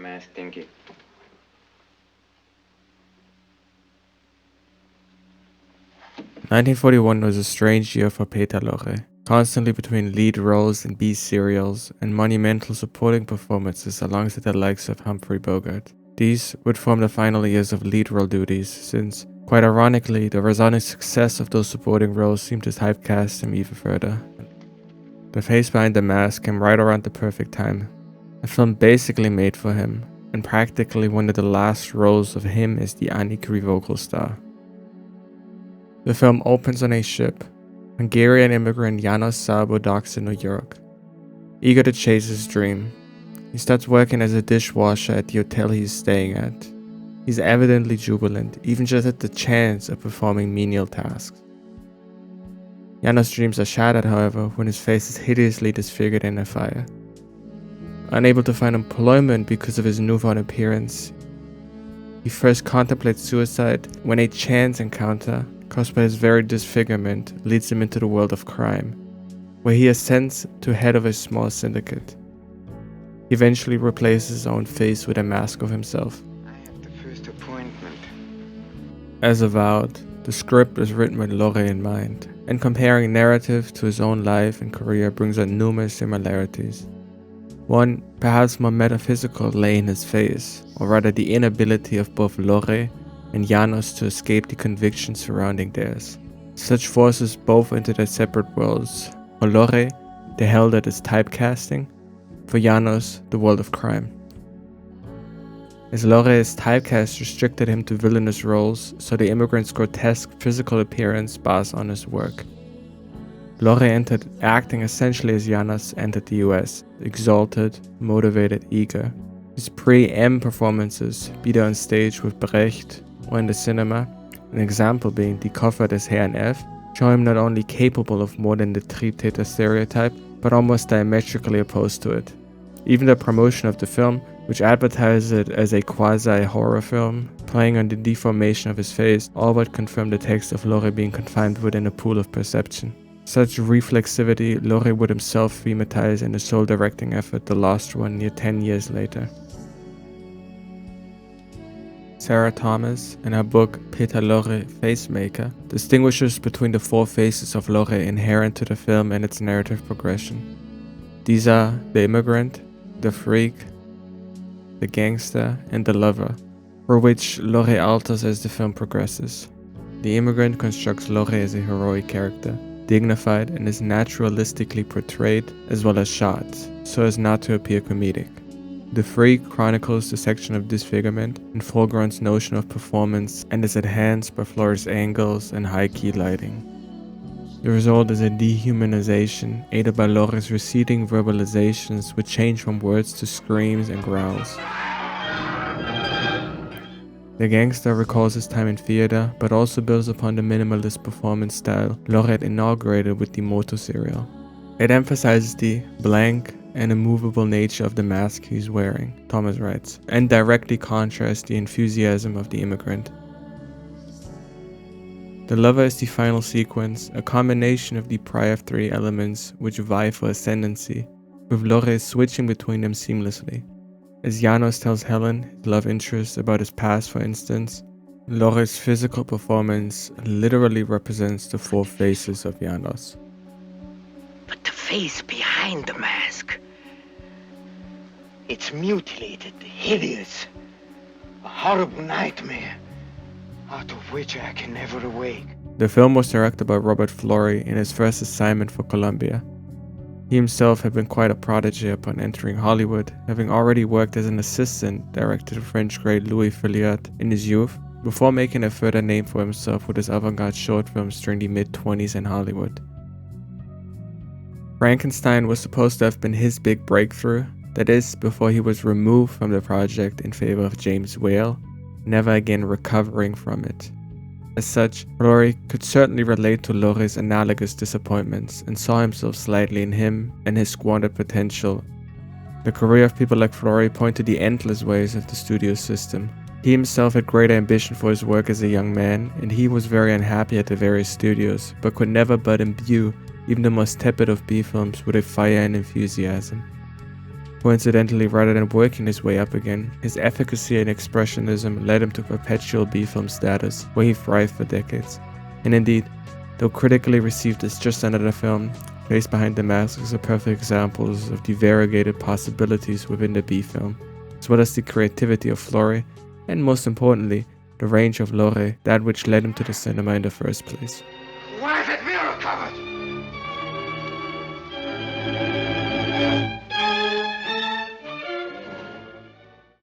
mask thingy. "1941 was a strange year for Peter Lorre, constantly between lead roles in B serials and monumental supporting performances alongside the likes of Humphrey Bogart. These would form the final years of lead role duties, since, quite ironically, the resounding success of those supporting roles seemed to typecast him even further. The Face Behind the Mask came right around the perfect time. A film basically made for him, and practically one of the last roles of him as the angry vocal star. The film opens on a ship. Hungarian immigrant János Szabo docks in New York. Eager to chase his dream, he starts working as a dishwasher at the hotel he's staying at. He's evidently jubilant, even just at the chance of performing menial tasks. János' dreams are shattered, however, when his face is hideously disfigured in a fire. Unable to find employment because of his newfound appearance, he first contemplates suicide when a chance encounter caused by his very disfigurement leads him into the world of crime, where he ascends to head of a small syndicate. He eventually replaces his own face with a mask of himself. I have the first appointment. As avowed, the script was written with Lorre in mind, and comparing narrative to his own life and career brings out numerous similarities. One, perhaps more metaphysical, lay in his face, or rather the inability of both Lorre and János to escape the convictions surrounding theirs. Such forces both into their separate worlds. For Lorre, the hell that is typecasting. For János, the world of crime. As Lorre's typecast restricted him to villainous roles, so the immigrant's grotesque physical appearance bars on his work. Lorre entered acting essentially as János entered the US, exalted, motivated, eager. His pre-M performances, be they on stage with Brecht or in the cinema, an example being Die Koffer des Herrn F., show him not only capable of more than the Triebtäter stereotype, but almost diametrically opposed to it. Even the promotion of the film, which advertised it as a quasi-horror film, playing on the deformation of his face, all but confirmed the text of Lorre being confined within a pool of perception. Such reflexivity Lorre would himself thematize in his sole directing effort The Lost One near 10 years later. Sarah Thomas, in her book Peter Lorre, Facemaker, distinguishes between the four faces of Lorre inherent to the film and its narrative progression. These are the immigrant, the freak, the gangster, and the lover, for which Lorre alters as the film progresses. The immigrant constructs Lorre as a heroic character, dignified and is naturalistically portrayed as well as shot, so as not to appear comedic. The Freak chronicles the section of disfigurement and foregrounds notion of performance and is enhanced by Florey's angles and high-key lighting. The result is a dehumanization aided by Lorre's receding verbalizations which change from words to screams and growls. The gangster recalls his time in theater, but also builds upon the minimalist performance style Lorre had inaugurated with the Moto serial. It emphasizes the blank and immovable nature of the mask he's wearing, Thomas writes, and directly contrasts the enthusiasm of the immigrant. The lover is the final sequence, a combination of the prior three elements which vie for ascendancy, with Lorre switching between them seamlessly. As János tells Helen, his love interest, about his past for instance, Lorre's physical performance literally represents the four faces of János. But the face behind the mask, it's mutilated, hideous, a horrible nightmare, out of which I can never awake. The film was directed by Robert Florey in his first assignment for Columbia. He himself had been quite a prodigy upon entering Hollywood, having already worked as an assistant director to French great Louis Filliot in his youth, before making a further name for himself with his avant-garde short films during the mid-20s in Hollywood. Frankenstein was supposed to have been his big breakthrough, that is, before he was removed from the project in favor of James Whale, never again recovering from it. As such, Florey could certainly relate to Lorre's analogous disappointments and saw himself slightly in him and his squandered potential. The career of people like Florey point to the endless ways of the studio system. He himself had great ambition for his work as a young man, and he was very unhappy at the various studios, but could never but imbue even the most tepid of B-films with a fire and enthusiasm. Coincidentally, rather than working his way up again, his efficacy and expressionism led him to perpetual B-film status, where he thrived for decades. And indeed, though critically received as just another film, Place Behind the Masks are perfect examples of the variegated possibilities within the B-film, as well as the creativity of Florey, and most importantly, the range of Lorre, that which led him to the cinema in the first place. Why is that mirror covered?